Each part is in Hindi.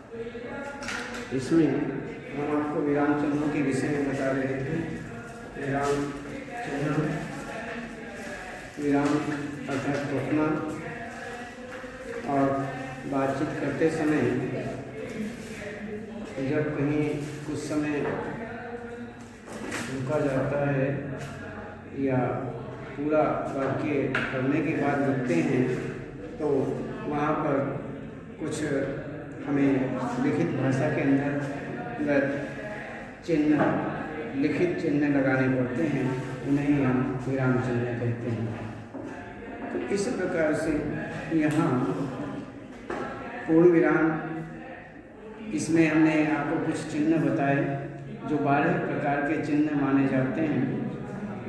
इसमें हम आपको विराम चिन्हों के विषय में बता रहे थे। विराम चिन्ह, विराम अर्थात रुकना, और बातचीत करते समय जब कहीं कुछ समय रुका जाता है या पूरा वाक्य पढ़ने के बाद रुकते हैं तो वहाँ पर कुछ हमें लिखित भाषा के अंदर चिन्ह, लिखित चिन्ह लगाने पड़ते हैं, उन्हें हम विराम चिन्ह कहते हैं। तो इस प्रकार से यहाँ पूर्ण विराम, इसमें हमने आपको कुछ चिन्ह बताए जो 12 प्रकार के चिन्ह माने जाते हैं।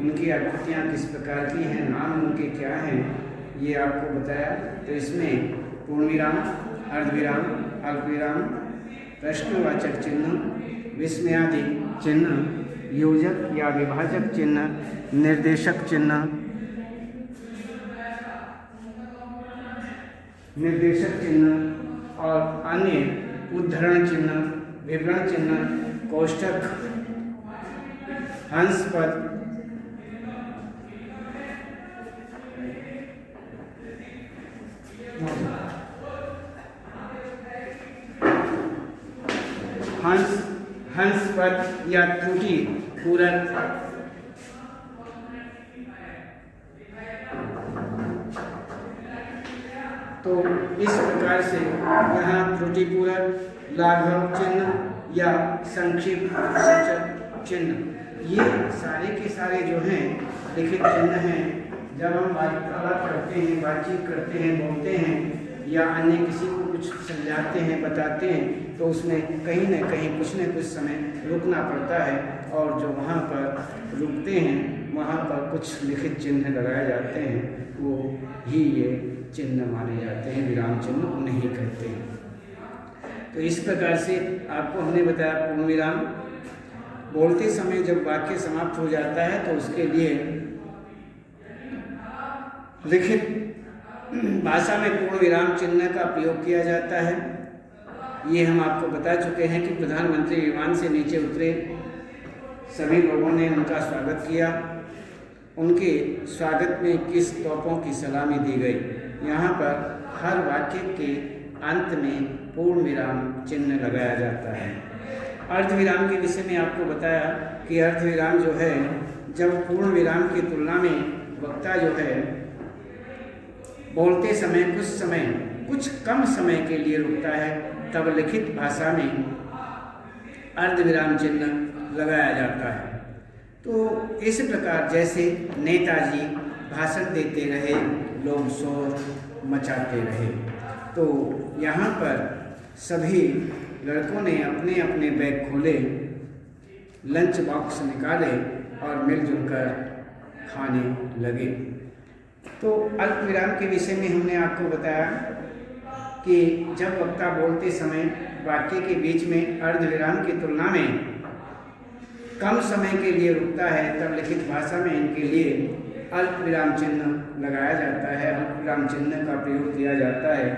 उनकी आकृतियाँ किस प्रकार की हैं, नाम उनके क्या हैं, ये आपको बताया। तो इसमें पूर्ण विराम, अर्धविराम, अल्पविराम, प्रश्नवाचक चिन्ह, विस्मयादि चिन्ह, योजक या विभाजक चिन्ह, निर्देशक चिन्ह, निर्देशक चिन्ह और अन्य उद्धरण चिन्ह, विवरण चिन्ह, कोष्ठक, हंस पद, हंस पद या त्रुटि पूरक, तो इस प्रकार से यहाँ त्रुटिपूरक, लाघव चिन्ह या संक्षिप्त सूचक चिन्ह, ये सारे के सारे जो हैं लिखित चिन्ह हैं। जब हम वार्तालाप करते हैं, बातचीत करते हैं, बोलते हैं या अन्य किसी को कुछ समझाते हैं, बताते हैं, तो उसमें कहीं न कहीं कुछ न कुछ समय रुकना पड़ता है, और जो वहाँ पर रुकते हैं वहाँ पर कुछ लिखित चिन्ह लगाए जाते हैं, वो ही ये चिन्ह माने जाते हैं, विराम चिन्ह उन्हें कहते हैं। तो इस प्रकार से आपको हमने बताया पूर्ण विराम, बोलते समय जब वाक्य समाप्त हो जाता है तो उसके लिए लिखित भाषा में पूर्ण विराम चिन्ह का प्रयोग किया जाता है। ये हम आपको बता चुके हैं कि प्रधानमंत्री विमान से नीचे उतरे, सभी लोगों ने उनका स्वागत किया। उनके स्वागत में किस तोपों की सलामी दी गई। यहाँ पर हर वाक्य के अंत में पूर्ण विराम चिन्ह लगाया जाता है। अर्धविराम के विषय में आपको बताया कि अर्धविराम जो है, जब पूर्ण विराम की तुलना में वक्ता जो है बोलते समय कुछ कम समय के लिए रुकता है, तब लिखित भाषा में अर्धविराम चिन्ह लगाया जाता है। तो इस प्रकार जैसे नेताजी भाषण देते रहे, लोग शोर मचाते रहे, तो यहाँ पर सभी लड़कों ने अपने अपने बैग खोले, लंच बॉक्स निकाले और मिलजुल कर खाने लगे। तो अल्प विराम के विषय में हमने आपको बताया कि जब वक्ता बोलते समय वाक्य के बीच में अर्धविराम की तुलना में कम समय के लिए रुकता है, तब लिखित भाषा में इनके लिए अल्प विराम चिन्ह लगाया जाता है, अल्प विराम चिन्ह का प्रयोग किया जाता है।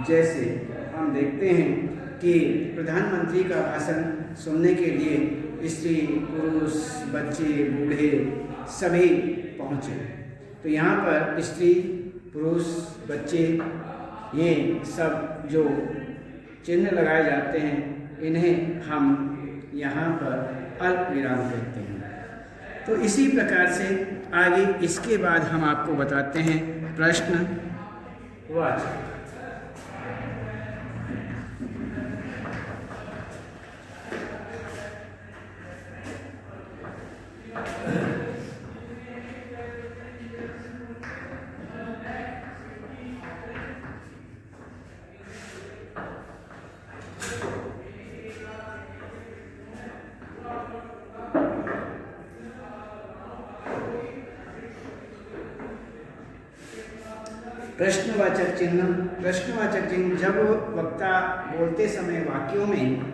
जैसे हम देखते हैं कि प्रधानमंत्री का भाषण सुनने के लिए स्त्री, पुरुष, बच्चे, बूढ़े सभी पहुँचे। तो यहाँ पर स्त्री, पुरुष, बच्चे, ये सब जो चिन्ह लगाए जाते हैं, इन्हें हम यहाँ पर अल्प विराम कहते हैं। तो इसी प्रकार से आगे इसके बाद हम आपको बताते हैं प्रश्नवाचक। प्रश्नवाचक चिन्ह, प्रश्नवाचक चिन्ह जब वक्ता बोलते समय वाक्यों में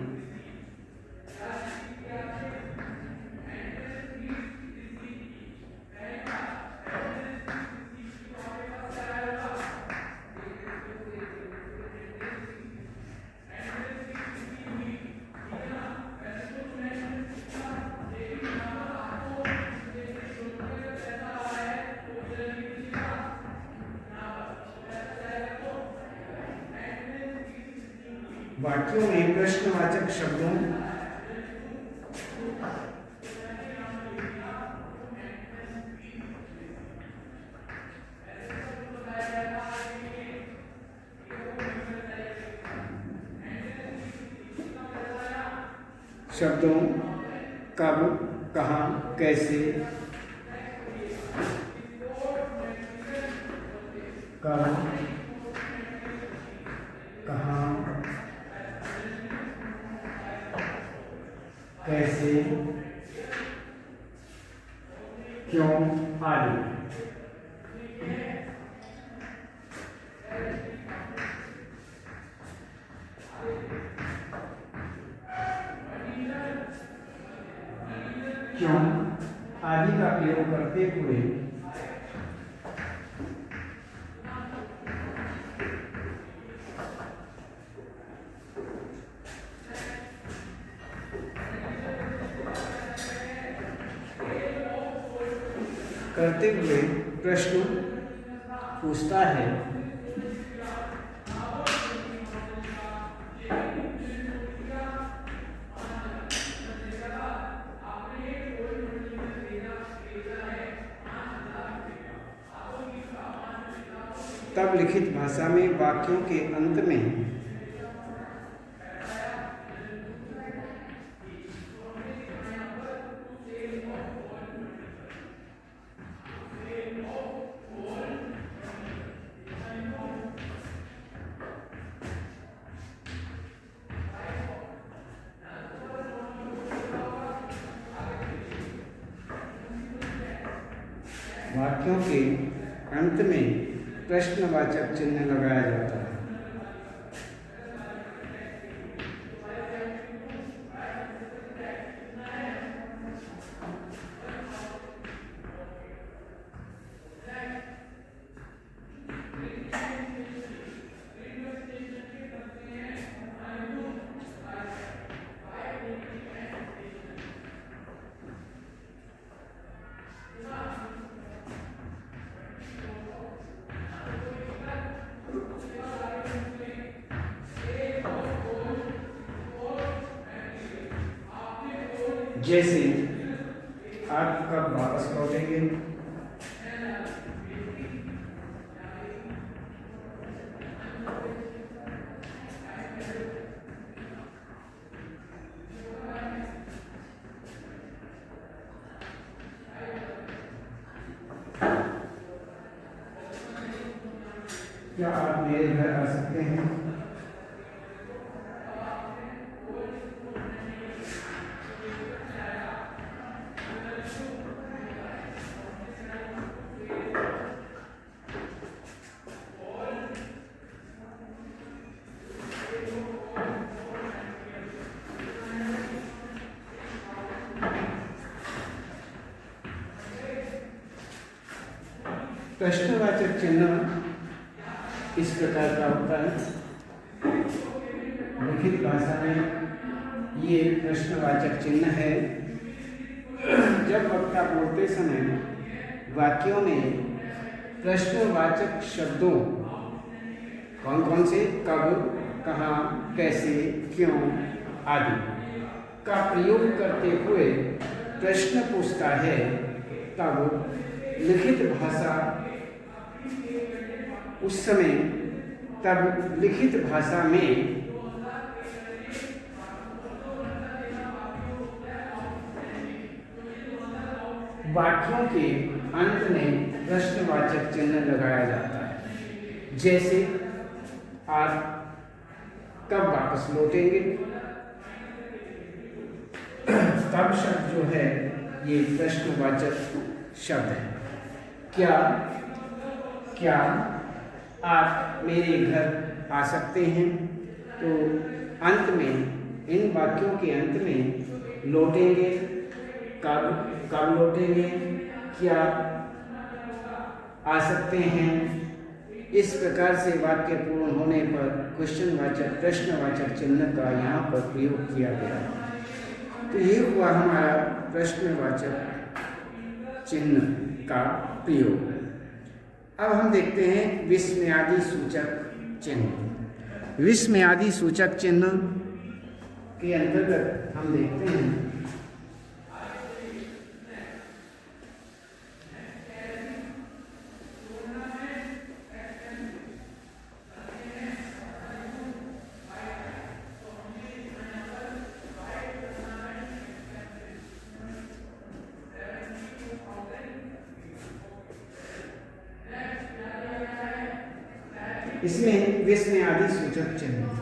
वाक्यों में प्रश्नवाचक शब्दों कब, कहाँ, कैसे, कब, कहाँ, कैसे, क्यों आदि। क्यों आदि का प्रयोग करते हुए प्रश्न पूछता है। तब लिखित भाषा में वाक्यों के अंत में वाक्यों के अंत में प्रश्नवाचक चिन्ह लगाया जाता है। जैसे आप कब वापस लौटेंगे, क्या आप मेरे घर आ सकते हैं। प्रश्नवाचक चिन्ह इस प्रकार का होता है। लिखित भाषा में ये प्रश्नवाचक चिन्ह है। जब वक्ता बोलते समय वाक्यों में प्रश्नवाचक शब्दों कौन कौन से, कब, कहाँ, कैसे, क्यों आदि का प्रयोग करते हुए प्रश्न पूछता है, तब लिखित भाषा उस समय तब लिखित भाषा में वाक्यों के अंत में प्रश्नवाचक चिन्ह लगाया जाता है। जैसे आप कब वापस लौटेंगे। तब शब्द जो है ये प्रश्नवाचक शब्द है। क्या आप मेरे घर आ सकते हैं। तो अंत में, इन वाक्यों के अंत में लौटेंगे, कब लौटेंगे, क्या आ सकते हैं, इस प्रकार से वाक्य पूर्ण होने पर क्वेश्चनवाचक प्रश्नवाचक चिन्ह का यहाँ पर प्रयोग किया गया। तो ये हुआ हमारा प्रश्नवाचक चिन्ह का प्रयोग। अब हम देखते हैं विस्मयादि सूचक चिन्ह। विस्मय आदि सूचक चिन्ह के अंतर्गत हम देखते हैं इसमें विस्मय आदि सूचक चिन्ह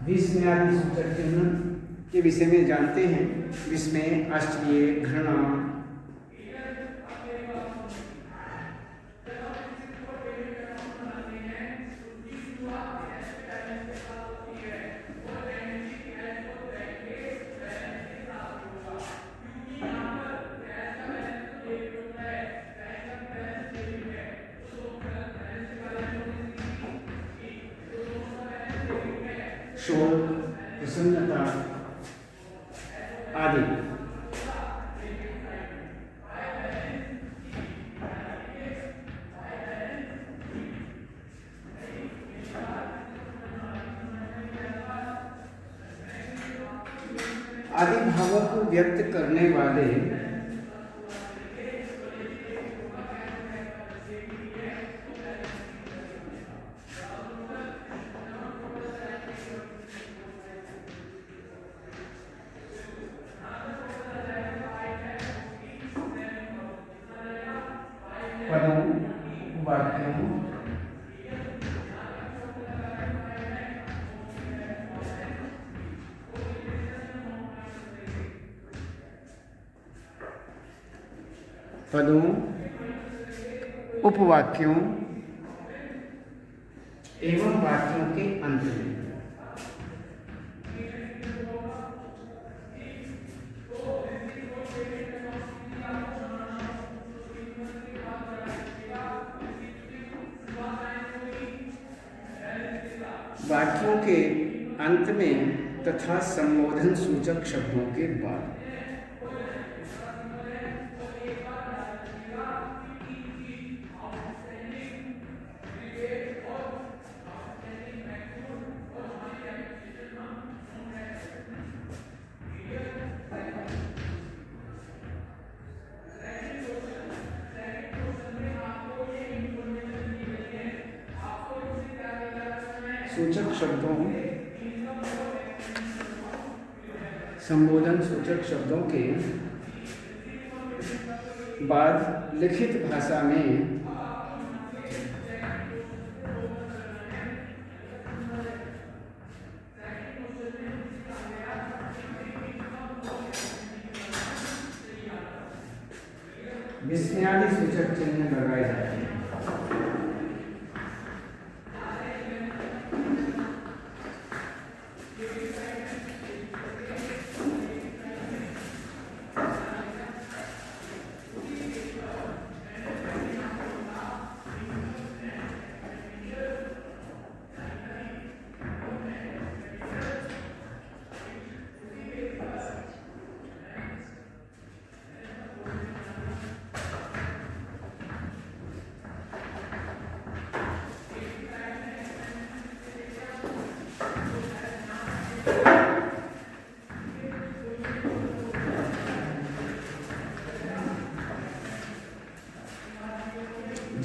विस्मय आदि सूचक चिन्ह के विषय में जानते हैं। विस्मय, आश्चर्य, घृणा, शोक, प्रसन्नता आदि। आदि भावों को व्यक्त करने वाले पदों, वाक्यों, उपवाक्यों एवं वाक्यों के अंत में वाक्यों के अंत में तथा संबोधन सूचक शब्दों के बाद सूचक शब्दों, संबोधन सूचक शब्दों के बाद लिखित भाषा में विस्मय आदि सूचक चिन्ह लगाए जाते हैं।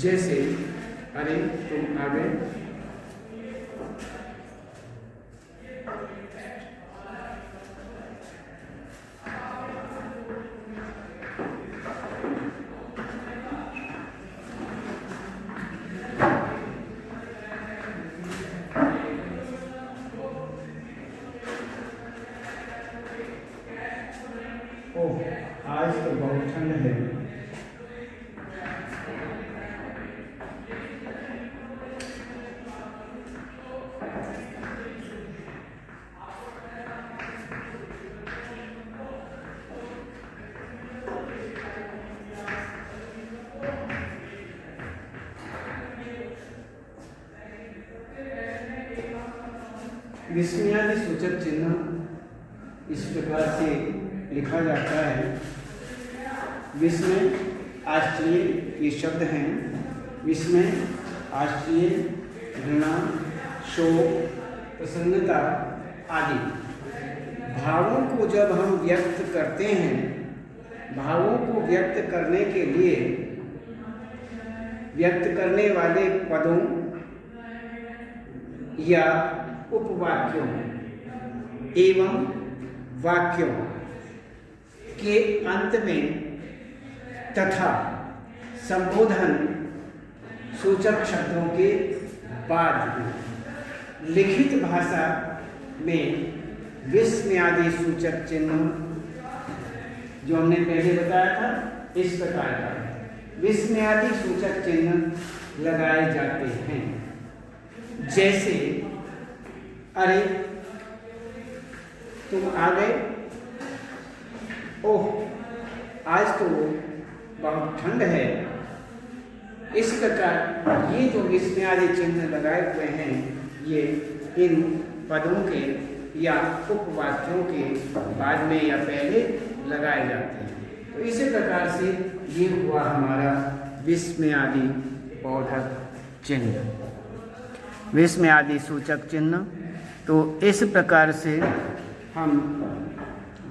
जैसे अरे तुम आ गए, ओह आज तो बहुत ठंड है। विस्मयादि सूचक चिन्ह इस प्रकार से लिखा जाता है। विस्मय, आश्चर्य, ये शब्द हैं। विस्मय, आश्चर्य, घृणा, शोक, प्रसन्नता आदि भावों को जब हम व्यक्त करते हैं, भावों को व्यक्त करने के लिए व्यक्त करने वाले पदों या उपवाक्यों एवं वाक्यों के अंत में तथा संबोधन सूचक शब्दों के बाद लिखित भाषा में विस्मयादि सूचक चिन्ह, जो हमने पहले बताया था, इस प्रकार का विस्मयादि सूचक चिन्ह लगाए जाते हैं। जैसे, अरे तुम आ गए, ओह आज तो बहुत ठंड है। इस प्रकार ये जो विस्मयादि चिन्ह लगाए हुए हैं, ये इन पदों के या उपवाक्यों के बाद में या पहले लगाए जाते हैं। तो इसी प्रकार से ये हुआ हमारा विस्मयादि बोधक चिन्ह, विस्मयादि सूचक चिन्ह। तो इस प्रकार से हम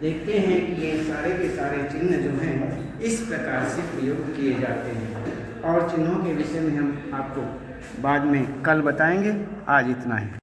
देखते हैं कि ये सारे के सारे चिन्ह जो हैं इस प्रकार से प्रयोग किए जाते हैं, और चिन्हों के विषय में हम आपको बाद में कल बताएंगे। आज इतना है।